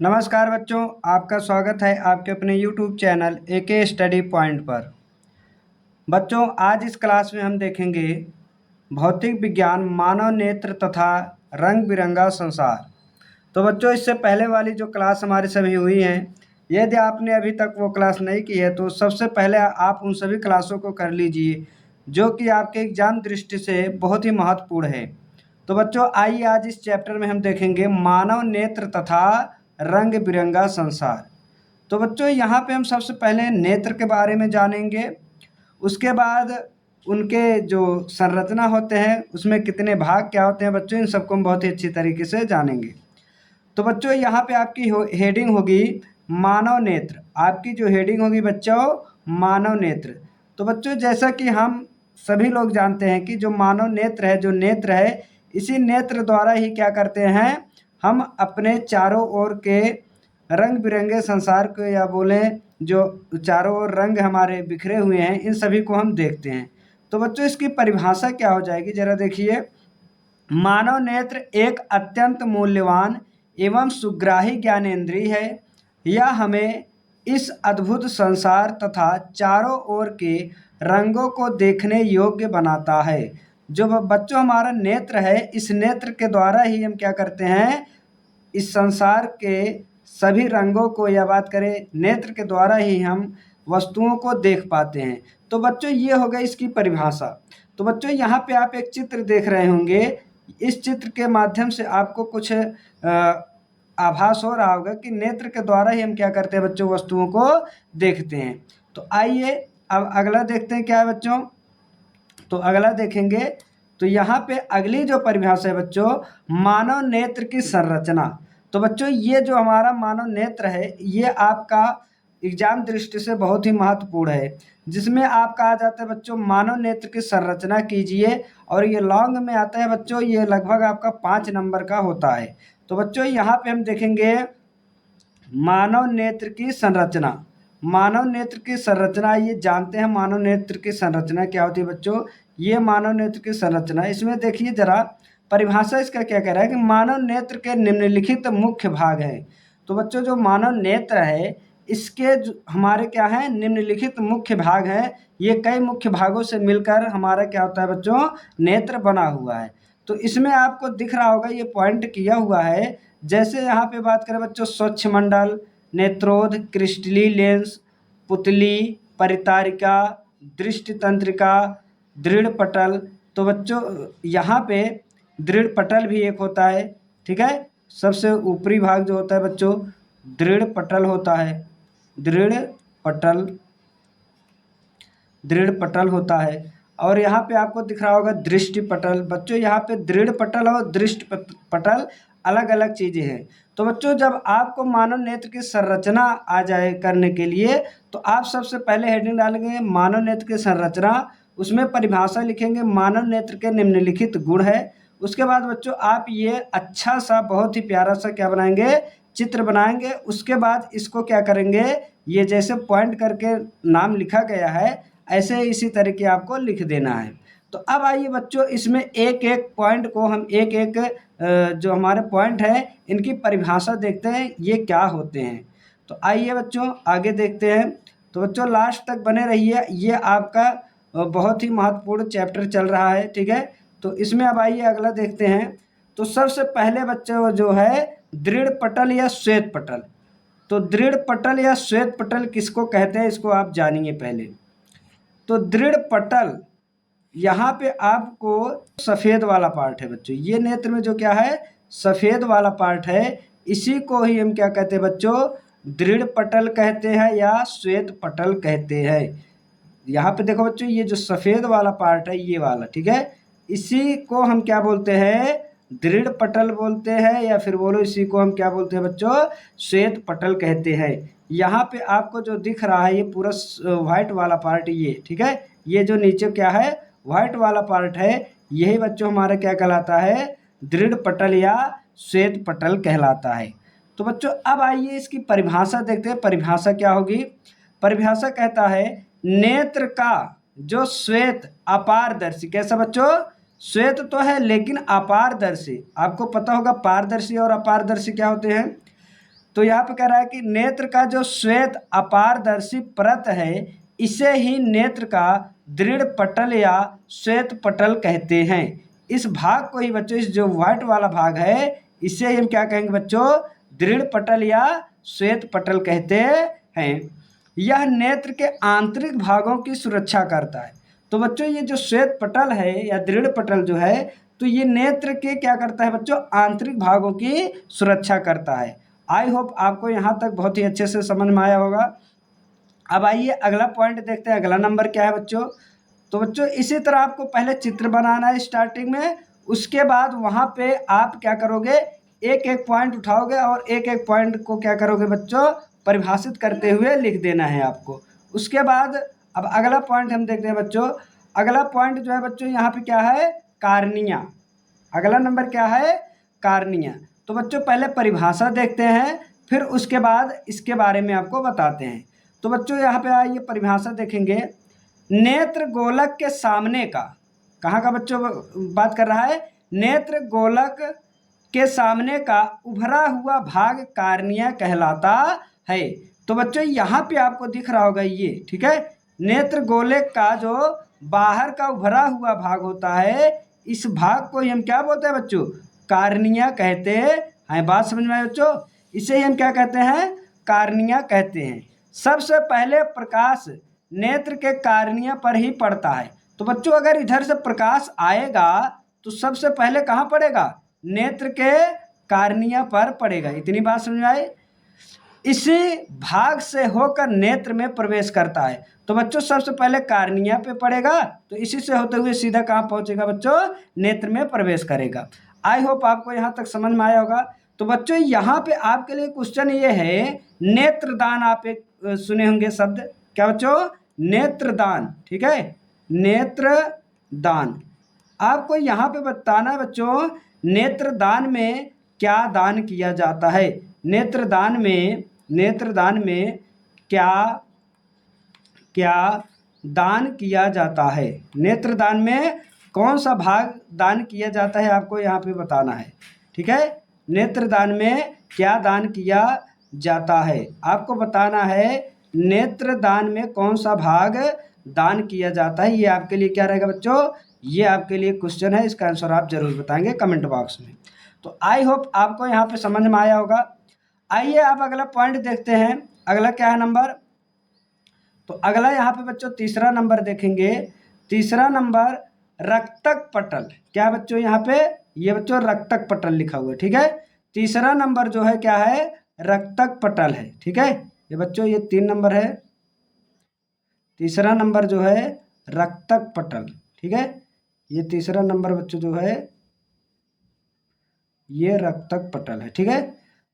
नमस्कार बच्चों, आपका स्वागत है आपके अपने YouTube channel AK Study Point पर। बच्चों, आज इस क्लास में हम देखेंगे भौतिक विज्ञान, मानव नेत्र तथा रंग बिरंगा संसार। तो बच्चों, इससे पहले वाली जो क्लास हमारी सभी हुई हैं, यदि आपने अभी तक वो क्लास नहीं की है तो सबसे पहले आप उन सभी क्लासों को कर लीजिए जो कि आपके एग्जाम दृष्टि से बहुत ही महत्वपूर्ण है। तो बच्चों, आइए आज इस चैप्टर में हम देखेंगे मानव नेत्र तथा रंग बिरंगा संसार। तो बच्चों, यहाँ पे हम सबसे पहले नेत्र के बारे में जानेंगे। उसके बाद उनके जो संरचना होते हैं, उसमें कितने भाग क्या होते हैं बच्चों, इन सबको हम बहुत ही अच्छी तरीके से जानेंगे। तो बच्चों, यहाँ पे आपकी हेडिंग होगी मानव नेत्र। आपकी जो हेडिंग होगी बच्चों, मानव नेत्र। तो बच्चों, जैसा कि हम सभी लोग जानते हैं कि जो मानव नेत्र है, जो नेत्र है, इसी नेत्र द्वारा ही क्या करते हैं, हम अपने चारों ओर के रंग बिरंगे संसार को, या बोलें जो चारों ओर रंग हमारे बिखरे हुए हैं, इन सभी को हम देखते हैं। तो बच्चों, इसकी परिभाषा क्या हो जाएगी, जरा देखिए। मानव नेत्र एक अत्यंत मूल्यवान एवं सुग्राही ज्ञानेंद्रिय है। यह हमें इस अद्भुत संसार तथा चारों ओर के रंगों को देखने योग्य बनाता है। जो बच्चों हमारा नेत्र है, इस नेत्र के द्वारा ही हम क्या करते हैं, इस संसार के सभी रंगों को, या बात करें नेत्र के द्वारा ही हम वस्तुओं को देख पाते हैं। तो बच्चों, ये हो गई इसकी परिभाषा। तो बच्चों, यहाँ पे आप एक चित्र देख रहे होंगे। इस चित्र के माध्यम से आपको कुछ आभास हो रहा होगा कि नेत्र के द्वारा ही हम क्या करते हैं बच्चों, वस्तुओं को देखते हैं। तो आइए अब अगला देखते हैं क्या है बच्चों। तो अगला देखेंगे तो यहाँ पे अगली जो परिभाषा है बच्चों, मानव नेत्र की संरचना। तो बच्चों, ये जो हमारा मानव नेत्र है, ये आपका एग्जाम दृष्टि से बहुत ही महत्वपूर्ण है, जिसमें आपका आ जाता है बच्चों मानव नेत्र की संरचना कीजिए। और ये लॉन्ग में आता है बच्चों, ये लगभग आपका 5 नंबर का होता है। तो बच्चों, यहाँ पे हम देखेंगे मानव नेत्र की संरचना। मानव नेत्र की संरचना, ये जानते हैं मानव नेत्र की संरचना क्या होती है बच्चों। ये मानव नेत्र की संरचना, इसमें देखिए जरा परिभाषा इसका क्या कह रहा है कि मानव नेत्र के निम्नलिखित मुख्य भाग हैं। तो बच्चों, जो मानव नेत्र है, इसके हमारे क्या हैं, निम्नलिखित मुख्य भाग हैं। ये कई मुख्य भागों से मिलकर हमारा क्या होता है बच्चों, नेत्र बना हुआ है। तो इसमें आपको दिख रहा होगा, ये पॉइंट किया हुआ है। जैसे यहाँ पे बात करें बच्चों, स्वच्छ मंडल, नेत्रोध, क्रिस्टली लेंस, पुतली, परितारिका, दृष्टि तंत्रिका, दृढ़ पटल। तो बच्चों, यहाँ पे दृढ़ पटल भी एक होता है, ठीक है। सबसे ऊपरी भाग जो होता है बच्चों, दृढ़ पटल होता है। दृढ़ पटल, दृढ़ पटल होता है। और यहाँ पे आपको दिख रहा होगा दृष्टि पटल। बच्चों, यहाँ पे दृढ़ पटल और दृष्टि पटल अलग अलग चीज़ें हैं। तो बच्चों, जब आपको मानव नेत्र की संरचना आ जाए करने के लिए, तो आप सबसे पहले हेडिंग डालेंगे मानव नेत्र की संरचना। उसमें परिभाषा लिखेंगे मानव नेत्र के निम्नलिखित गुण है। उसके बाद बच्चों, आप ये अच्छा सा बहुत ही प्यारा सा क्या बनाएंगे, चित्र बनाएंगे। उसके बाद इसको क्या करेंगे, ये जैसे पॉइंट करके नाम लिखा गया है, ऐसे इसी तरीके आपको लिख देना है। तो अब आइए बच्चों, इसमें एक एक पॉइंट को हम एक एक जो हमारे पॉइंट है, इनकी परिभाषा देखते हैं ये क्या होते हैं। तो आइए बच्चों, आगे देखते हैं। तो बच्चों, लास्ट तक बने रहिए, ये आपका बहुत ही महत्वपूर्ण चैप्टर चल रहा है, ठीक है। तो इसमें अब आइए अगला देखते हैं। तो सबसे पहले बच्चों जो है, दृढ़ पटल या श्वेत पटल। तो दृढ़ पटल या श्वेत पटल किसको कहते हैं, इसको आप जानिए पहले। तो दृढ़ पटल, यहाँ पे आपको सफ़ेद वाला पार्ट है बच्चों, ये नेत्र में जो क्या है, सफ़ेद वाला पार्ट है, इसी को ही हम क्या कहते हैं बच्चों, दृढ़ पटल कहते हैं या श्वेत पटल कहते हैं। यहाँ पे देखो बच्चों, ये जो सफ़ेद वाला पार्ट है, ये वाला, ठीक है, इसी को हम क्या बोलते हैं, दृढ़ पटल बोलते हैं, या फिर बोलो इसी को हम क्या बोलते हैं बच्चों, श्वेत पटल कहते हैं। यहाँ पे आपको जो दिख रहा है, ये पूरा व्हाइट वाला पार्ट, ये ठीक है, ये जो नीचे क्या है, व्हाइट वाला पार्ट है, यही बच्चों हमारा क्या कहलाता है, दृढ़ पटल या श्वेत पटल कहलाता है। तो बच्चों, अब आइए इसकी परिभाषा देखते हैं। परिभाषा क्या होगी, परिभाषा कहता है नेत्र का जो श्वेत अपारदर्शी, कैसा बच्चों, श्वेत तो है लेकिन अपारदर्शी। आपको पता होगा पारदर्शी और अपारदर्शी क्या होते हैं। तो यहाँ पे कह रहा है कि नेत्र का जो श्वेत अपारदर्शी परत है इसे ही नेत्र का दृढ़ पटल या श्वेत पटल कहते हैं। इस भाग को ही बच्चों, इस जो व्हाइट वाला भाग है इसे हम क्या कहेंगे बच्चों, दृढ़ पटल या श्वेत पटल कहते हैं। यह नेत्र के आंतरिक भागों की सुरक्षा करता है। तो बच्चों ये जो श्वेत पटल है या दृढ़ पटल जो है, तो ये नेत्र के क्या करता है बच्चों, आंतरिक भागों की सुरक्षा करता है। आई होप आपको यहाँ तक बहुत ही अच्छे से समझ में आया होगा। अब आइए अगला पॉइंट देखते हैं, अगला नंबर क्या है बच्चों। तो बच्चों इसी तरह आपको पहले चित्र बनाना है स्टार्टिंग में, उसके बाद वहाँ पे आप क्या करोगे, एक एक पॉइंट उठाओगे और एक एक पॉइंट को क्या करोगे बच्चों, परिभाषित करते हुए लिख देना है आपको। उसके बाद अब अगला पॉइंट हम देखते हैं बच्चों। अगला पॉइंट जो है बच्चों यहाँ पे क्या है, कारणियाँ। अगला नंबर क्या है, कारणियाँ। तो बच्चों पहले परिभाषा देखते हैं, फिर उसके बाद इसके बारे में आपको बताते हैं। तो बच्चों यहाँ पे आइए परिभाषा देखेंगे। नेत्र गोलक के सामने का, कहाँ का बच्चों बात कर रहा है, नेत्र गोलक के सामने का उभरा हुआ भाग कार्निया कहलाता है। तो बच्चों यहाँ पे आपको दिख रहा होगा ये, ठीक है, नेत्र गोलक का जो बाहर का उभरा हुआ भाग होता है, इस भाग को ही हम क्या बोलते हैं बच्चों, कार्निया कहते हैं। बात समझ में आए बच्चों, इसे ही हम क्या कहते हैं, कार्निया कहते हैं। सबसे पहले प्रकाश नेत्र के कार्निया पर ही पड़ता है। तो बच्चों अगर इधर से प्रकाश आएगा तो सबसे पहले कहाँ पड़ेगा, नेत्र के कार्निया पर पड़ेगा। इतनी बात समझ में आई। इसी भाग से होकर नेत्र में प्रवेश करता है। तो बच्चों सबसे पहले कार्निया पे पड़ेगा, तो इसी से होते हुए सीधा कहाँ पहुँचेगा बच्चों, नेत्र में प्रवेश करेगा। आई होप आपको यहाँ तक समझ में आया होगा। तो बच्चों यहाँ पे आपके लिए क्वेश्चन ये है, नेत्रदान, आप एक सुने होंगे शब्द, क्या बच्चों, नेत्रदान, ठीक है, नेत्रदान। आपको यहाँ पे बताना है बच्चों, नेत्रदान में क्या दान किया जाता है, नेत्रदान में क्या क्या दान किया जाता है, नेत्रदान में कौन सा भाग दान किया जाता है, आपको यहाँ पे बताना है, ठीक है। नेत्रदान में क्या दान किया जाता है, आपको बताना है नेत्रदान में कौन सा भाग दान किया जाता है। ये आपके लिए क्या रहेगा बच्चों, ये आपके लिए क्वेश्चन है, इसका आंसर आप जरूर बताएंगे कमेंट बॉक्स में। तो आई होप आपको यहाँ पे समझ में आया होगा। आइए आप अगला पॉइंट देखते हैं। अगला क्या है नंबर, तो अगला यहाँ पे बच्चों तीसरा नंबर देखेंगे। तीसरा नंबर रक्तक पटल, क्या बच्चों यहाँ पे, ये बच्चों रक्तक पटल लिखा हुआ है, ठीक है। तीसरा नंबर जो है क्या है, रक्तक पटल है, ठीक है। ये बच्चों ये 3 नंबर है, तीसरा नंबर जो है रक्तक पटल, ठीक है। ये तीसरा नंबर बच्चों जो है ये रक्तक पटल है, ठीक है,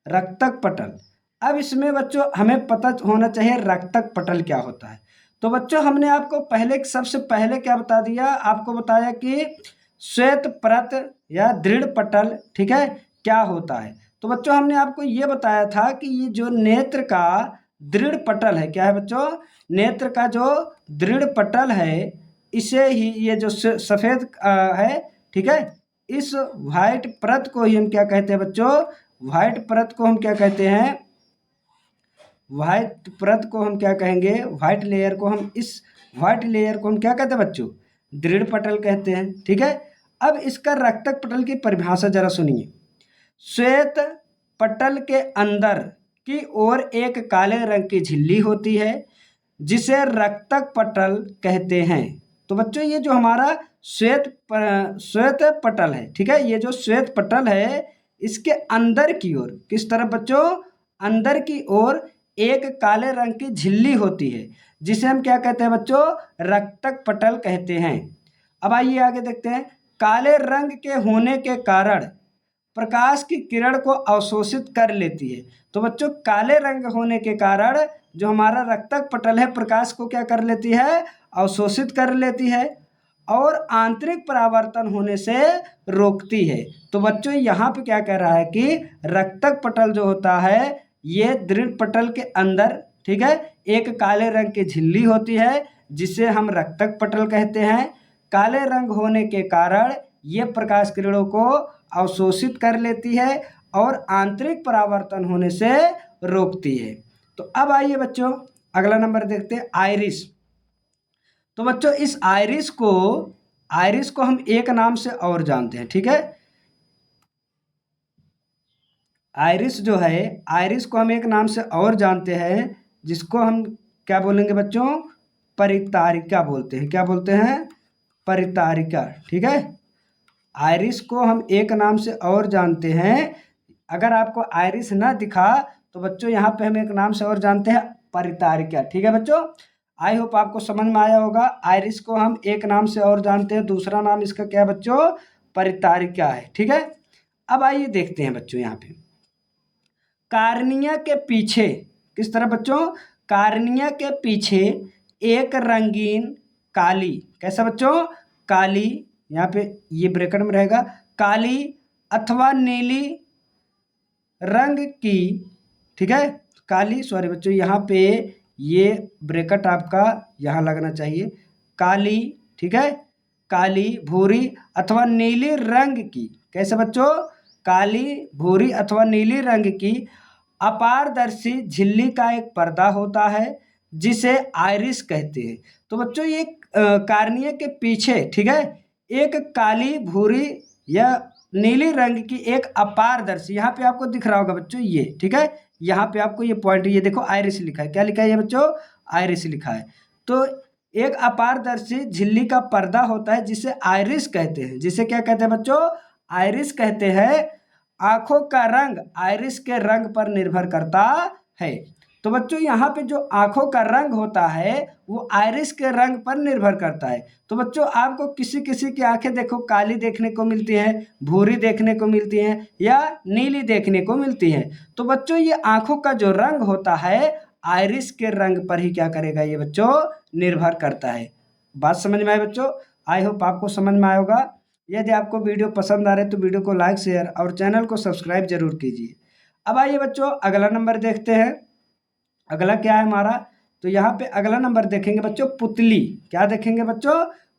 रक्तक पटल। अब इसमें बच्चों हमें पता होना चाहिए रक्तक पटल क्या होता है। तो बच्चों हमने आपको पहले, सबसे पहले क्या बता दिया, आपको बताया कि श्वेत परत या दृढ़ पटल, ठीक है, क्या होता है। तो बच्चों हमने आपको ये बताया था कि ये जो नेत्र का दृढ़ पटल है, क्या है बच्चों, नेत्र का जो दृढ़ पटल है, इसे ही ये जो सफ़ेद है, ठीक है, इस व्हाइट परत को ही हम क्या कहते हैं बच्चों, व्हाइट परत को हम क्या कहते हैं, व्हाइट परत को हम क्या कहेंगे, व्हाइट लेयर को हम, इस व्हाइट लेयर को हम क्या कहते हैं बच्चों, दृढ़ पटल कहते हैं, ठीक है। अब इसका रक्तक पटल की परिभाषा जरा सुनिए। श्वेत पटल के अंदर की ओर एक काले रंग की झिल्ली होती है जिसे रक्तक पटल कहते हैं। तो बच्चों ये जो हमारा श्वेत पटल है, ठीक है, ये जो श्वेत पटल है इसके अंदर की ओर, किस तरफ बच्चों, अंदर की ओर एक काले रंग की झिल्ली होती है जिसे हम क्या कहते हैं बच्चों, रक्तक पटल कहते हैं। अब आइए आगे देखते हैं। काले रंग के होने के कारण प्रकाश की किरण को अवशोषित कर लेती है। तो बच्चों काले रंग होने के कारण जो हमारा रक्तक पटल है प्रकाश को क्या कर लेती है, अवशोषित कर लेती है और आंतरिक परावर्तन होने से रोकती है। तो बच्चों यहाँ पे क्या कह रहा है कि रक्तक पटल जो होता है ये दृढ़ पटल के अंदर, ठीक है, एक काले रंग की झिल्ली होती है जिसे हम रक्तक पटल कहते हैं। काले रंग होने के कारण ये प्रकाश किरणों को अवशोषित कर लेती है और आंतरिक परावर्तन होने से रोकती है। तो अब आइए बच्चों अगला नंबर देखते हैं, आइरिस। तो बच्चों इस आइरिस को हम एक नाम से और जानते हैं, ठीक है। आइरिस जो है, आइरिस को हम एक नाम से और जानते हैं, जिसको हम क्या बोलेंगे बच्चों, परितारिका बोलते हैं। क्या बोलते हैं, परितारिका, ठीक है। आइरिस को हम एक नाम से और जानते हैं। अगर आपको आइरिस ना दिखा तो बच्चों यहाँ पे हम एक नाम से और जानते हैं, परितारिका, ठीक है बच्चों। आई होप आपको समझ में आया होगा। आइरिस को हम एक नाम से और जानते हैं, दूसरा नाम इसका क्या है बच्चों, परितारिका है, ठीक है। अब आइए देखते हैं बच्चों यहाँ पे, कार्निया के पीछे, किस तरह बच्चों, कार्निया के पीछे एक रंगीन काली, कैसा बच्चों, काली, यहाँ पे ये ब्रैकेट में रहेगा, काली अथवा नीली रंग की, ठीक है, काली, सॉरी बच्चों यहाँ पे ये ब्रैकेट आपका यहाँ लगना चाहिए, काली, ठीक है, काली भूरी अथवा नीली रंग की, कैसे बच्चों, काली भूरी अथवा नीली रंग की अपारदर्शी झिल्ली का एक पर्दा होता है जिसे आइरिस कहते हैं। तो बच्चों ये कार्निया के पीछे, ठीक है, एक काली भूरी या नीली रंग की एक अपारदर्शी, यहाँ पे आपको दिख रहा होगा बच्चों ये, ठीक है, यहाँ पे आपको ये पॉइंट, ये देखो आइरिस लिखा है, क्या लिखा है ये बच्चों, आइरिस लिखा है। तो एक अपारदर्शी झिल्ली का पर्दा होता है जिसे आइरिस कहते हैं, जिसे क्या कहते हैं बच्चों, आइरिस कहते हैं। आंखों का रंग आइरिस के रंग पर निर्भर करता है। तो बच्चों यहाँ पे जो आंखों का रंग होता है वो आइरिस के रंग पर निर्भर करता है। तो बच्चों आपको किसी किसी की आंखें देखो काली देखने को मिलती हैं, भूरी देखने को मिलती हैं या नीली देखने को मिलती हैं। तो बच्चों ये आंखों का जो रंग होता है आइरिस के रंग पर ही क्या करेगा ये बच्चों, निर्भर करता है। बात समझ में आए बच्चों, आई होप आपको समझ में आया होगा। यदि आपको वीडियो पसंद आ रहे तो वीडियो को लाइक शेयर और चैनल को सब्सक्राइब जरूर कीजिए। अब आइए बच्चों अगला नंबर देखते हैं, अगला क्या है हमारा, तो यहाँ पे अगला नंबर देखेंगे बच्चों, पुतली। क्या देखेंगे बच्चों,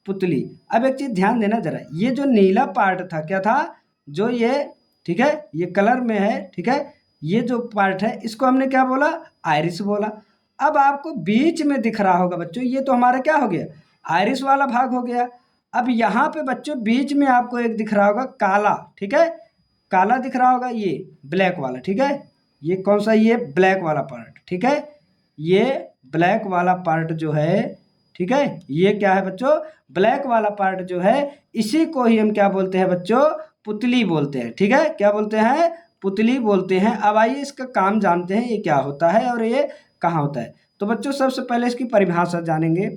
पुतली। अब एक चीज ध्यान देना जरा, ये जो नीला पार्ट था क्या था, जो ये, ठीक है, ये कलर में है, ठीक है, ये जो पार्ट है इसको हमने क्या बोला, आइरिस बोला। अब आपको बीच में दिख रहा होगा बच्चों, ये तो हमारा क्या हो गया, आइरिस वाला भाग हो गया। अब यहाँ पे बच्चों बीच में आपको एक दिख रहा होगा काला, ठीक है, काला दिख रहा होगा, ये ब्लैक वाला, ठीक है, ये कौन सा, ये ब्लैक वाला पार्ट, ठीक है, ये ब्लैक वाला पार्ट जो है, ठीक है, ये क्या है बच्चों, ब्लैक वाला पार्ट जो है, इसी को ही हम क्या बोलते हैं बच्चों, पुतली बोलते हैं, ठीक है, क्या बोलते हैं, पुतली बोलते हैं। अब आइए इसका काम जानते हैं, ये क्या होता है और ये कहाँ होता है। तो बच्चों सबसे पहले इसकी परिभाषा जानेंगे।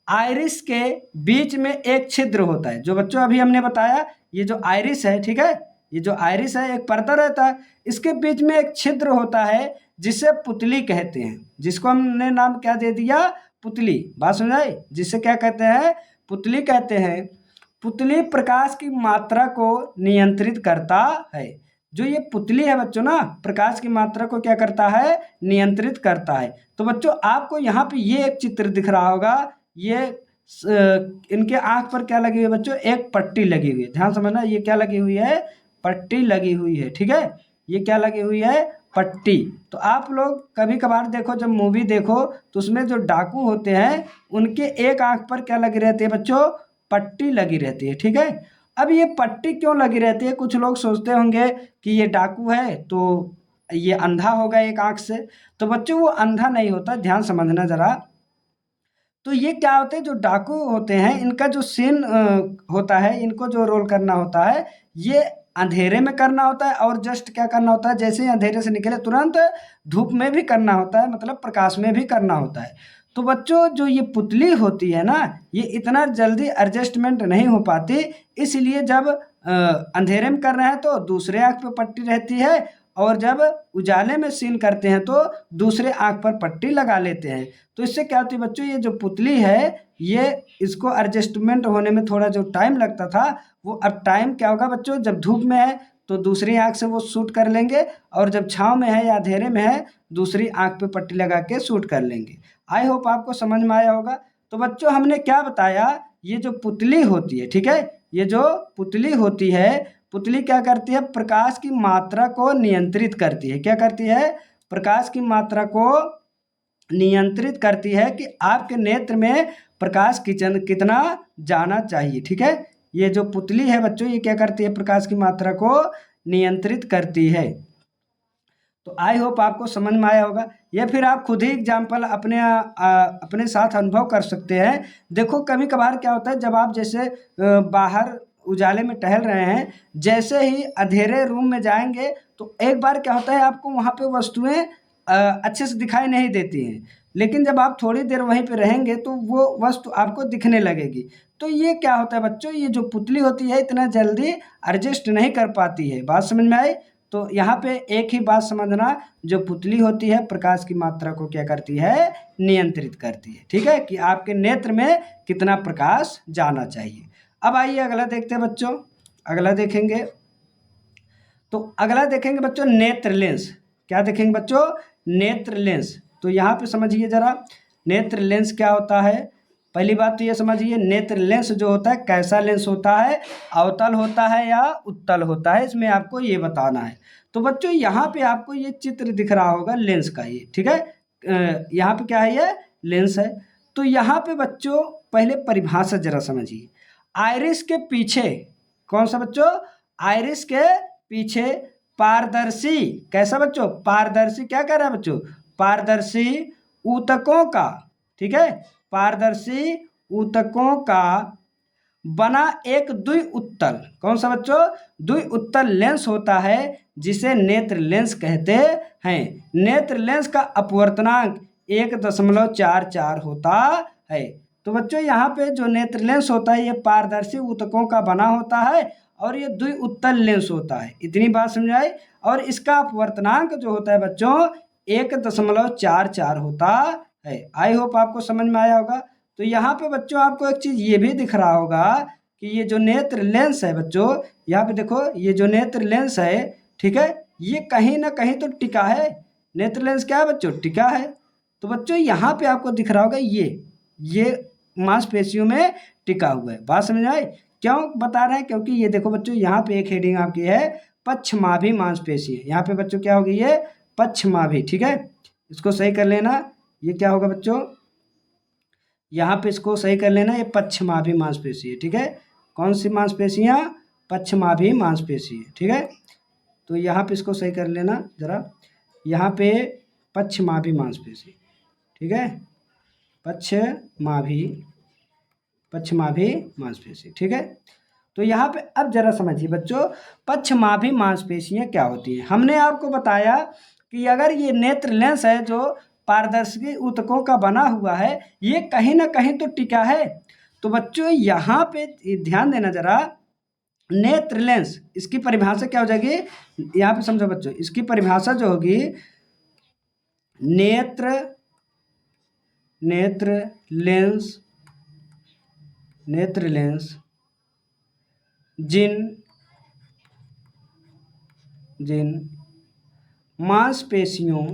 आइरिस के बीच में एक छिद्र होता है, जो बच्चों अभी हमने बताया, ये जो आइरिस है, ठीक है, ये जो आइरिस है एक पर्दा रहता है, इसके बीच में एक छिद्र होता है जिसे पुतली कहते हैं, जिसको हमने नाम क्या दे दिया, पुतली। बात समझाई, जिसे क्या कहते हैं, पुतली कहते हैं। पुतली प्रकाश की मात्रा को नियंत्रित करता है। जो ये पुतली है बच्चों ना, प्रकाश की मात्रा को क्या करता है, नियंत्रित करता है। तो बच्चों आपको यहाँ पे ये एक चित्र दिख रहा होगा, ये इनके आंख पर क्या लगी हुई है बच्चों, एक पट्टी लगी हुई है, ध्यान समझना, ये क्या लगी हुई है, पट्टी लगी हुई है, ठीक है, ये क्या लगी हुई है, पट्टी। तो आप लोग कभी कभार देखो, जब मूवी देखो तो उसमें जो डाकू होते हैं उनके एक आंख पर क्या लगी रहती है बच्चों, पट्टी लगी रहती है, ठीक है। अब ये पट्टी क्यों लगी रहती है, कुछ लोग सोचते होंगे कि ये डाकू है तो ये अंधा होगा एक आंख से। तो बच्चों वो अंधा नहीं होता, ध्यान समझना जरा। तो ये क्या होते हैं, जो डाकू होते हैं इनका जो सीन होता है, इनको जो रोल करना होता है ये अंधेरे में करना होता है, और जस्ट क्या करना होता है, जैसे ही अंधेरे से निकले तुरंत धूप में भी करना होता है, मतलब प्रकाश में भी करना होता है। तो बच्चों जो ये पुतली होती है ना, ये इतना जल्दी एडजस्टमेंट नहीं हो पाती, इसलिए जब अंधेरे में कर रहे हैं तो दूसरे आंख पे पट्टी रहती है, और जब उजाले में सीन करते हैं तो दूसरे आंख पर पट्टी लगा लेते हैं। तो इससे क्या होती है बच्चों, ये जो पुतली है ये, इसको एडजस्टमेंट होने में थोड़ा जो टाइम लगता था, वो अब टाइम क्या होगा बच्चों, जब धूप में है तो दूसरी आंख से वो शूट कर लेंगे, और जब छाँव में है या अंधेरे में है दूसरी आंख पे पट्टी लगा के शूट कर लेंगे। आई होप आपको समझ में आया होगा। तो बच्चों हमने क्या बताया, ये जो पुतली होती है, ठीक है, ये जो पुतली होती है, पुतली क्या करती है, प्रकाश की मात्रा को नियंत्रित करती है। क्या करती है, प्रकाश की मात्रा को नियंत्रित करती है कि आपके नेत्र में प्रकाश कितना जाना चाहिए। ठीक है, ये जो पुतली है बच्चों, ये क्या करती है, प्रकाश की मात्रा को नियंत्रित करती है। तो आई होप आपको समझ में आया होगा। या फिर आप खुद ही एग्जाम्पल अपने साथ अनुभव कर सकते हैं। देखो कभी कभार क्या होता है, जब आप जैसे बाहर उजाले में टहल रहे हैं, जैसे ही अंधेरे रूम में जाएंगे तो एक बार क्या होता है, आपको वहाँ पे वस्तुएं अच्छे से दिखाई नहीं देती हैं। लेकिन जब आप थोड़ी देर वहीं पे रहेंगे तो वो वस्तु आपको दिखने लगेगी। तो ये क्या होता है बच्चों, ये जो पुतली होती है इतना जल्दी एडजस्ट नहीं कर पाती है। बात समझ में आई। तो यहाँ पे एक ही बात समझना, जो पुतली होती है प्रकाश की मात्रा को क्या करती है, नियंत्रित करती है। ठीक है, कि आपके नेत्र में कितना प्रकाश जाना चाहिए। अब आइए अगला देखते हैं बच्चों। अगला देखेंगे तो अगला देखेंगे बच्चों नेत्र लेंस। क्या देखेंगे बच्चों, नेत्र लेंस। तो यहाँ पे समझिए जरा, नेत्र लेंस क्या होता है। पहली बात तो ये समझिए, नेत्र लेंस जो होता है कैसा लेंस होता है, अवतल होता है या उत्तल होता है, इसमें आपको ये बताना है। तो बच्चों यहाँ पे आपको ये चित्र दिख रहा होगा लेंस का, ये ठीक है। यहाँ पे क्या है, ये लेंस है। तो यहाँ पे बच्चों पहले परिभाषा जरा समझिए। आइरिस के पीछे, कौन सा बच्चों, आइरिस के पीछे पारदर्शी, कैसा बच्चों, पारदर्शी, क्या कह रहा है बच्चों, पारदर्शी ऊतकों का, ठीक है, पारदर्शी ऊतकों का बना एक द्विउत्तल, कौन सा बच्चों, द्विउत्तल लेंस होता है, जिसे नेत्र लेंस कहते हैं। नेत्र लेंस का अपवर्तनांक 1.44 होता है। तो बच्चों यहाँ पे जो नेत्र लेंस होता है ये पारदर्शी ऊतकों का बना होता है और ये द्विउत्तल लेंस होता है। इतनी बात समझाई। और इसका अपवर्तनांक जो होता है बच्चों 1.44 होता है। आई होप आपको समझ में आया होगा। तो यहाँ पे बच्चों आपको एक चीज़ ये भी दिख रहा होगा कि ये जो नेत्र लेंस है बच्चों, यहाँ पे देखो ये जो नेत्र लेंस है, ठीक है, ये कहीं ना कहीं तो टिका है। नेत्र लेंस क्या है बच्चों, टिका है। तो बच्चों यहाँ पे आपको दिख रहा होगा ये मांसपेशियों में टिका हुआ है। बात समझ आई। क्यों बता रहे हैं, क्योंकि ये देखो बच्चों यहाँ पे एक हेडिंग आपकी है पक्षमाभी मांसपेशी है। यहाँ पे बच्चों क्या होगी, ये पक्षमाभी। ठीक है, इसको सही कर लेना। ये क्या होगा बच्चों, यहाँ पे इसको सही कर लेना, ये पक्षमाभी मांसपेशी है। ठीक है, कौन सी मांसपेशियाँ, पक्षमाभी मांसपेशी है। ठीक है, तो यहाँ पे इसको सही कर लेना जरा, यहाँ पे पक्षमाभी मांसपेशी, ठीक है, पक्षमाभी मांसपेशी। ठीक है, तो यहाँ पे अब जरा समझिए बच्चों, पक्षमाभी मांसपेशियाँ क्या होती हैं। हमने आपको बताया कि अगर ये नेत्र लेंस है जो पारदर्शी ऊतकों का बना हुआ है, ये कहीं ना कहीं तो टिका है। तो बच्चों यहाँ पे ध्यान देना जरा, नेत्र लेंस, इसकी परिभाषा क्या हो जाएगी, यहाँ पे समझो बच्चों, इसकी परिभाषा जो होगी, नेत्र लेंस जिन मांसपेशियों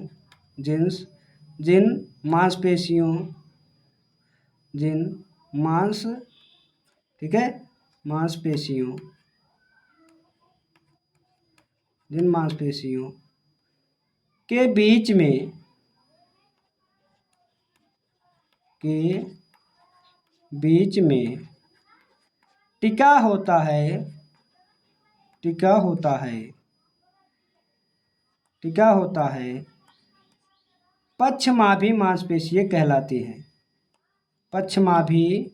ठीक है, जिन मांसपेशियों के बीच में टिका होता है पक्षमाभी मांसपेशियाँ कहलाती हैं। पक्षमाभी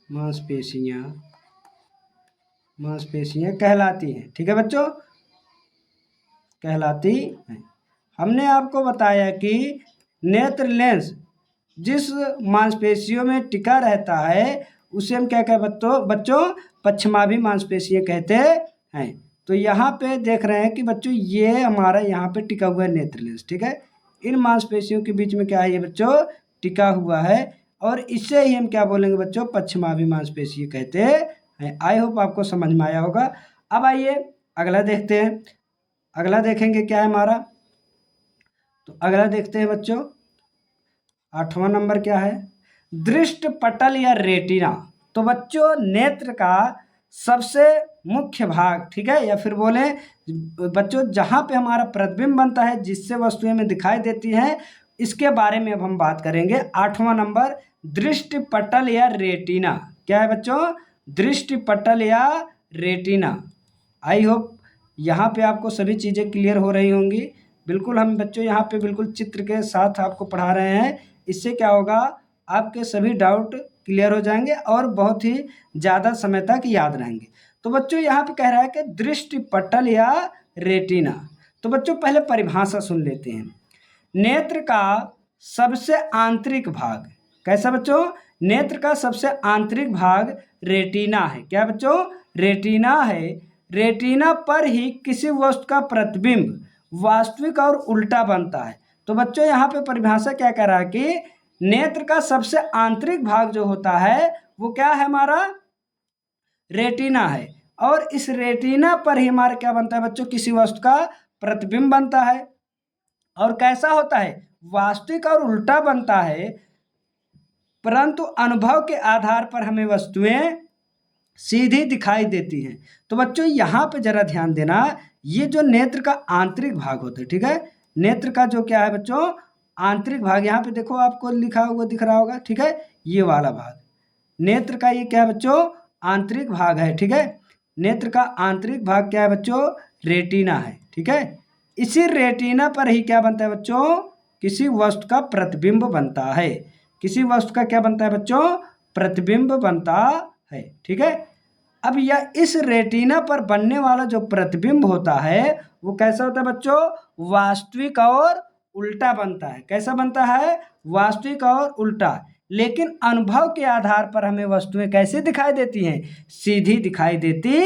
मांसपेशियाँ कहलाती हैं। ठीक है बच्चों, कहलाती हैं। हमने आपको बताया कि नेत्र लेंस जिस मांसपेशियों में टिका रहता है उसे हम क्या कहते बच्चों, पक्षमाभी मांसपेशियाँ कहते हैं। तो यहाँ पे देख रहे हैं कि बच्चों ये हमारा यहाँ पे टिका हुआ है नेत्र लेंस। ठीक है, इन मांसपेशियों के बीच में क्या है ये बच्चों, टिका हुआ है, और इससे ही हम क्या बोलेंगे बच्चों, पक्षमाभी मांसपेशी कहते हैं। आई होप आपको समझ में आया होगा। अब आइए अगला देखते हैं। अगला देखेंगे क्या है हमारा, तो अगला देखते हैं बच्चों, 8वां नंबर क्या है? दृष्टि पटल या रेटिना। तो बच्चों नेत्र का सबसे मुख्य भाग, ठीक है, या फिर बोले बच्चों जहाँ पे हमारा प्रतिबिंब बनता है जिससे वस्तुएं में दिखाई देती हैं, इसके बारे में अब हम बात करेंगे। 8वां नंबर दृष्टि पटल या रेटिना। क्या है बच्चों? दृष्टि पटल या रेटिना। आई होप यहाँ पे आपको सभी चीज़ें क्लियर हो रही होंगी। बिल्कुल हम बच्चों यहाँ पे बिल्कुल चित्र के साथ आपको पढ़ा रहे हैं। इससे क्या होगा, आपके सभी डाउट क्लियर हो जाएंगे और बहुत ही ज़्यादा समय तक याद रहेंगे। तो बच्चों यहाँ पे कह रहा है कि दृष्टि पटल या रेटिना। तो बच्चों पहले परिभाषा सुन लेते हैं। नेत्र का सबसे आंतरिक भाग, कैसा बच्चों? नेत्र का सबसे आंतरिक भाग रेटिना है। क्या बच्चों? रेटिना है। रेटिना पर ही किसी वस्तु का प्रतिबिंब वास्तविक और उल्टा बनता है। तो बच्चों यहाँ पे परिभाषा क्या कह रहा है कि नेत्र का सबसे आंतरिक भाग जो होता है वो क्या है हमारा? रेटिना है। और इस रेटिना पर ही हमारा क्या बनता है बच्चों? किसी वस्तु का प्रतिबिंब बनता है। और कैसा होता है? वास्तविक और उल्टा बनता है, परंतु अनुभव के आधार पर हमें वस्तुएं सीधी दिखाई देती हैं। तो बच्चों यहाँ पे जरा ध्यान देना, ये जो नेत्र का आंतरिक भाग होता है, ठीक है, नेत्र का जो क्या है बच्चों? आंतरिक भाग, यहाँ पे देखो आपको लिखा हुआ दिख रहा होगा, ठीक है, ये वाला भाग नेत्र का ये क्या है बच्चों? आंतरिक भाग है, ठीक है। नेत्र का आंतरिक भाग क्या है बच्चों? रेटिना है, ठीक है। इसी रेटिना पर ही क्या बनता है बच्चों? किसी वस्तु का प्रतिबिंब बनता है। किसी वस्तु का क्या बनता है बच्चों? प्रतिबिंब बनता है, ठीक है। अब यह इस रेटिना पर बनने वाला जो प्रतिबिंब होता है वो कैसा होता है बच्चों? वास्तविक और उल्टा बनता है। कैसा बनता है? वास्तविक और उल्टा। लेकिन अनुभव के आधार पर हमें वस्तुएं कैसे दिखाई देती हैं? सीधी दिखाई देती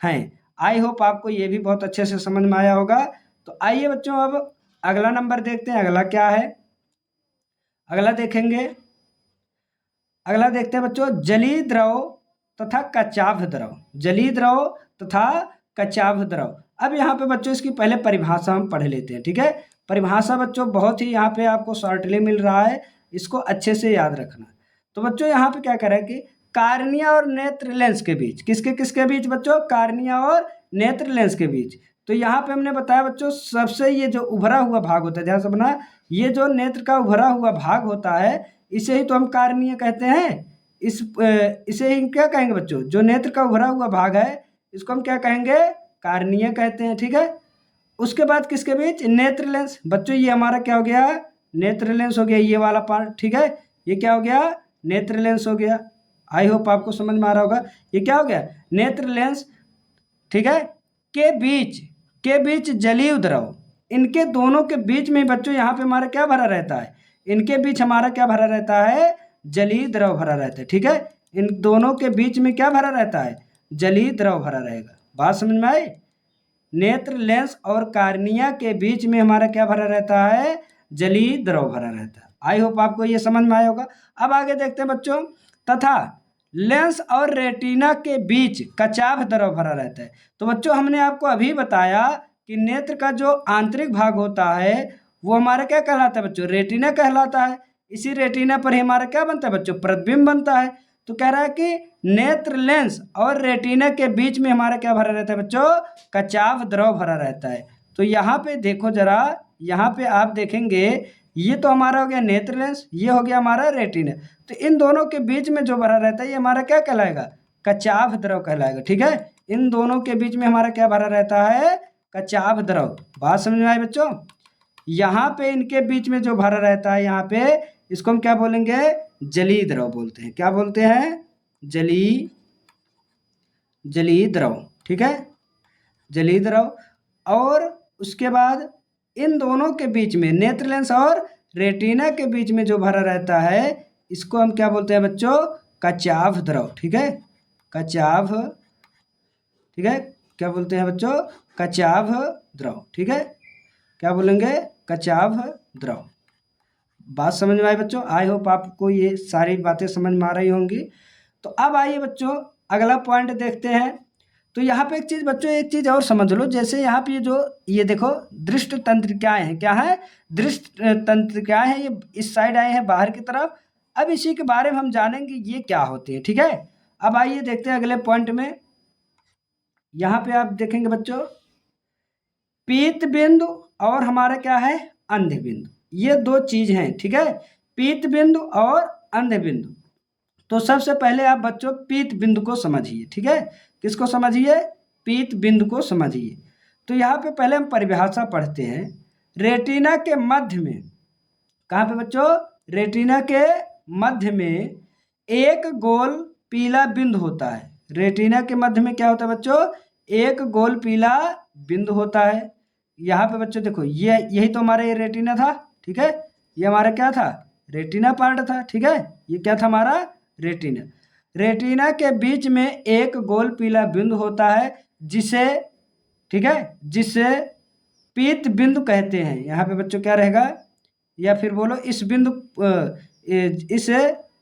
हैं। आई होप आपको ये भी बहुत अच्छे से समझ में आया होगा। तो आइए बच्चों अब अगला नंबर देखते हैं। अगला क्या है? अगला देखेंगे, अगला देखते हैं बच्चों जलीय द्रव तथा कचाभ द्रव। जलीय द्रव तथा कचाभ द्रव। अब यहाँ पे बच्चों इसकी पहले परिभाषा हम पढ़ लेते हैं, ठीक है। परिभाषा बच्चों बहुत ही यहाँ पे आपको शॉर्टली मिल रहा है, इसको अच्छे से याद रखना। तो बच्चों यहाँ पे क्या कह रहा है कि कार्निया और नेत्र लेंस के बीच, किसके किसके बीच बच्चों? कार्निया और नेत्र लेंस के बीच। तो यहाँ पे हमने बताया बच्चों सबसे ये जो उभरा हुआ भाग होता है, ध्यान से बना, ये जो नेत्र का उभरा हुआ भाग होता है इसे ही तो हम कार्निय कहते हैं। इसे ही क्या कहेंगे बच्चों? जो नेत्र का उभरा हुआ भाग है इसको हम क्या कहेंगे? कार्निय कहते हैं, ठीक है। उसके बाद किसके बीच? नेत्र लेंस। बच्चों ये हमारा क्या हो गया? नेत्र लेंस हो गया, ये वाला पार्ट, ठीक है। ये क्या हो गया? नेत्र लेंस हो गया। आई होप आपको समझ में आ रहा होगा। ये क्या हो गया? नेत्र लेंस, ठीक है। के बीच जलीय द्रव, इनके दोनों के बीच में बच्चों यहाँ पे हमारा क्या भरा रहता है? इनके बीच हमारा क्या भरा रहता है? जलीय द्रव भरा रहता है, ठीक है। इन दोनों के बीच में क्या भरा रहता है? जलीय द्रव भरा रहेगा। बात समझ में आई? नेत्र लेंस और कार्निया के बीच में हमारा क्या भरा रहता है? जलीय द्रव भरा रहता है। आई होप आपको ये समझ में आया होगा। अब आगे देखते हैं बच्चों, तथा लेंस और रेटिना के बीच कचाभ द्रव भरा रहता है। तो बच्चों हमने आपको अभी बताया कि नेत्र का जो आंतरिक भाग होता है वो हमारा क्या कहलाता है बच्चों? रेटिना कहलाता है। इसी रेटिना पर ही हमारा क्या बनता है बच्चों? प्रतिबिंब बनता है। तो कह रहा है कि नेत्र लेंस और रेटिना के बीच में हमारा क्या भरा रहता है बच्चों? कचाभ द्रव भरा रहता है। तो यहाँ पे देखो जरा, यहाँ पे आप देखेंगे ये तो हमारा हो गया नेत्र लेंस, ये हो गया हमारा रेटिना। तो इन दोनों के बीच में जो भरा रहता है ये हमारा क्या कहलाएगा? कचाभ द्रव कहलाएगा, ठीक है। इन दोनों के बीच में हमारा क्या भरा रहता है? कचाभ द्रव। बात समझ में आई बच्चों? यहाँ पे इनके बीच में जो भरा रहता है यहाँ पे, इसको हम क्या बोलेंगे? जलीय द्रव बोलते हैं। क्या बोलते हैं? जलीय द्रव, ठीक है, जलीय द्रव। और उसके बाद इन दोनों के बीच में, नेत्र लेंस और रेटिना के बीच में जो भरा रहता है इसको हम क्या बोलते हैं बच्चों? कचाभ द्रव, ठीक है। कचाभ, ठीक है, क्या बोलते हैं बच्चों? कचाभ द्रव, ठीक है। क्या बोलेंगे? कचाभ द्रव। बात समझ में आई बच्चों? आई होप आपको ये सारी बातें समझ में आ रही होंगी। तो अब आइए बच्चों अगला पॉइंट देखते हैं। तो यहाँ पे एक चीज़ बच्चों, एक चीज़ और समझ लो, जैसे यहाँ पे ये देखो दृष्ट तंत्रिकाएं हैं। क्या है? दृष्ट तंत्रिकाएं हैं। ये इस साइड आए हैं बाहर की तरफ। अब इसी के बारे में हम जानेंगे ये क्या होती है। ठीक है, अब आइए देखते हैं अगले पॉइंट में। यहाँ पे आप देखेंगे बच्चों, पीत बिंदु और हमारा क्या है, अंध बिंदु, ये दो चीज हैं। ठीक है, पीत बिंदु और अंध बिंदु। तो सबसे पहले आप बच्चों पीत बिंदु को समझिए। ठीक है, किसको समझिए? पीत बिंदु को समझिए। तो यहाँ पे पहले हम परिभाषा पढ़ते हैं। रेटिना के मध्य में, कहाँ पे बच्चों? रेटिना के मध्य में एक गोल पीला बिंदु होता है। रेटिना के मध्य में क्या होता है बच्चों? एक गोल पीला बिंदु होता है। यहाँ पे बच्चों देखो, ये यही तो हमारा ये रेटिना था। ठीक है, ये हमारा क्या था? रेटिना पार्ट था। ठीक है, ये क्या था हमारा? रेटिना। रेटिना के बीच में एक गोल पीला बिंदु होता है जिसे, ठीक है, जिसे पीत बिंदु कहते हैं। यहाँ पे बच्चों क्या रहेगा? या फिर बोलो इस बिंदु, इसे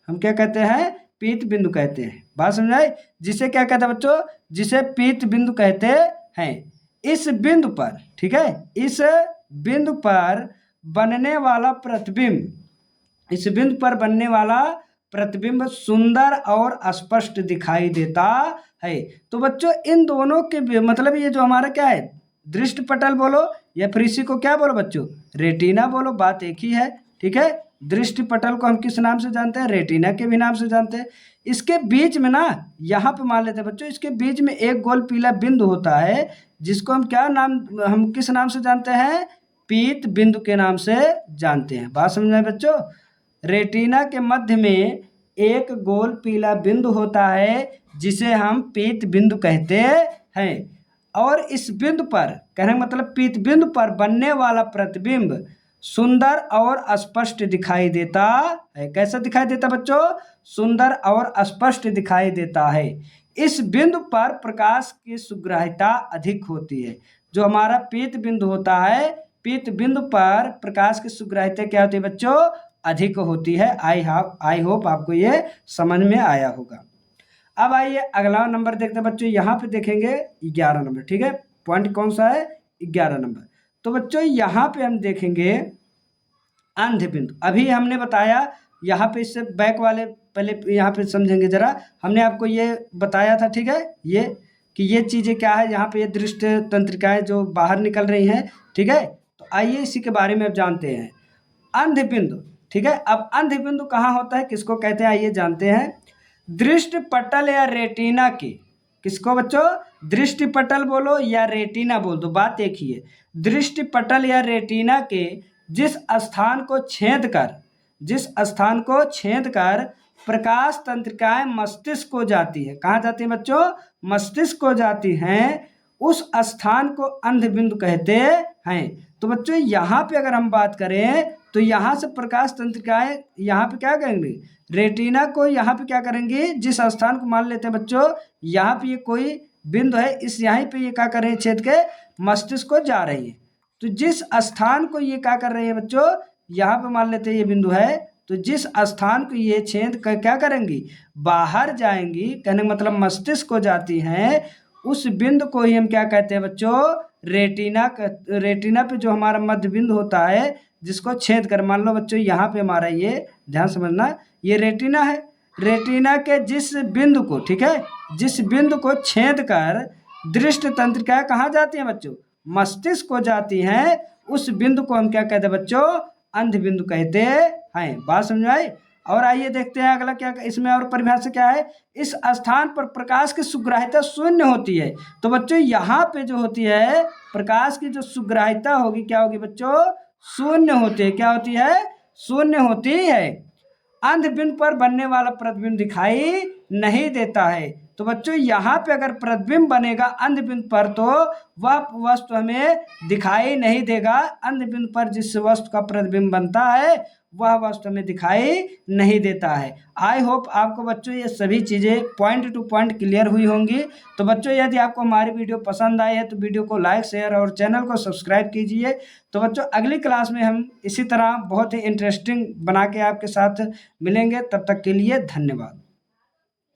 हम क्या कहते हैं? पीत बिंदु कहते हैं। बात समझाए? जिसे क्या कहते हैं बच्चों? जिसे पीत बिंदु कहते हैं। इस बिंदु पर, ठीक है, इस बिंदु पर बनने वाला प्रतिबिंब, इस बिंदु पर बनने वाला प्रतिबिंब सुंदर और स्पष्ट दिखाई देता है। तो बच्चों इन दोनों के मतलब ये जो हमारा क्या है, दृष्टि पटल बोलो या फिर इसी को क्या बोलो बच्चों? रेटिना बोलो, बात एक ही है। ठीक है, दृष्टि पटल को हम किस नाम से जानते हैं? रेटिना के भी नाम से जानते हैं। इसके बीच में ना, यहाँ पे मान लेते हैं बच्चों, इसके बीच में एक गोल पीला बिंदु होता है जिसको हम क्या नाम, हम किस नाम से जानते हैं? पीत बिंदु के नाम से जानते हैं। बात समझ में बच्चों? रेटिना के मध्य में एक गोल पीला बिंदु होता है जिसे हम पीत बिंदु कहते हैं। और इस बिंदु पर, कहने का मतलब पीत बिंदु पर बनने वाला प्रतिबिंब सुंदर और स्पष्ट दिखाई देता है। कैसा दिखाई देता बच्चों? सुंदर और स्पष्ट दिखाई देता है। इस बिंदु पर प्रकाश की सुग्राह्यता अधिक होती है। जो हमारा पीत बिंदु होता है, पीत बिंदु पर प्रकाश की सुग्राह्यता क्या होती है बच्चों? अधिक होती है। आई होप आपको ये समझ में आया होगा। अब आइए अगला नंबर देखते हैं बच्चों। यहाँ पे देखेंगे 11 नंबर। ठीक है, पॉइंट कौन सा है? 11 नंबर। तो बच्चों यहाँ पे हम देखेंगे अंध बिंदु। अभी हमने बताया, यहाँ पे इससे बैक वाले पहले यहाँ पे समझेंगे जरा। हमने आपको ये बताया था, ठीक है, ये कि ये चीज़ें क्या है। यहाँ पे ये दृष्टि तंत्रिकाएं जो बाहर निकल रही हैं। ठीक है, तो आइए इसी के बारे में अब जानते हैं। अंध बिंदु, ठीक है, अब अंध बिंदु कहाँ होता है, किसको कहते हैं, आइए जानते हैं। दृष्टि पटल या रेटिना की, किसको बच्चों? दृष्टि पटल बोलो या रेटिना बोल दो, बात एक ही है। दृष्टि पटल या रेटिना के जिस स्थान को छेद कर, जिस स्थान को छेद कर प्रकाश तंत्रिकाएं मस्तिष्क को जाती है। कहाँ जाती है बच्चों? मस्तिष्क को जाती हैं। उस स्थान को अंध बिंदु कहते हैं। तो बच्चों यहाँ पे अगर हम बात करें तो यहाँ से प्रकाश तंत्रिकाएं यहाँ पे क्या करेंगे? रेटिना को यहाँ पे क्या करेंगे? जिस स्थान को मान लेते हैं बच्चों, यहाँ पे ये कोई बिंदु है, इस यहीं पे ये क्या कर रहे हैं? छेद के मस्तिष्क को जा रही है। तो जिस स्थान को ये क्या कर रहे हैं बच्चों, यहाँ पे मान लेते हैं ये बिंदु है, तो जिस स्थान को ये छेद कर क्या करेंगी? बाहर जाएंगी, कहने का मतलब मस्तिष्क को जाती हैं। उस बिंदु को ही हम क्या कहते हैं बच्चों? रेटिना। रेटिना पे जो हमारा मध्य बिंदु होता है जिसको छेद कर, मान लो बच्चों यहाँ पे हमारा ये, ध्यान समझना, ये रेटिना है। रेटिना के जिस बिंदु को, ठीक है, जिस बिंदु को छेद कर दृष्टि तंत्रिकाएं कहाँ जाती हैं बच्चों? मस्तिष्क को जाती हैं। उस बिंदु को हम क्या कहते हैं बच्चों? अंध बिंदु कहते हैं। बात समझ आई? और आइए देखते हैं अगला क्या, इसमें और परिभाषा क्या है। इस स्थान पर प्रकाश की सुग्राह्यता शून्य होती है। तो बच्चों यहाँ पे जो होती है प्रकाश की जो सुग्राह्यता होगी, क्या होगी बच्चों? शून्य होती है। क्या होती है? शून्य होती है। अंध बिंदु पर बनने वाला प्रतिबिंब दिखाई नहीं देता है। तो बच्चों यहाँ पे अगर प्रतिबिंब बनेगा अंध बिंदु पर तो वह वस्तु हमें दिखाई नहीं देगा। अंध बिंदु पर जिस वस्तु का प्रतिबिंब बनता है वह वस्तु हमें दिखाई नहीं देता है। आई होप आपको बच्चों ये सभी चीज़ें पॉइंट टू पॉइंट क्लियर हुई होंगी। तो बच्चों यदि आपको हमारी वीडियो पसंद आई है तो वीडियो को लाइक, शेयर और चैनल को सब्सक्राइब कीजिए। तो बच्चों अगली क्लास में हम इसी तरह बहुत ही इंटरेस्टिंग बना के आपके साथ मिलेंगे। तब तक के लिए धन्यवाद।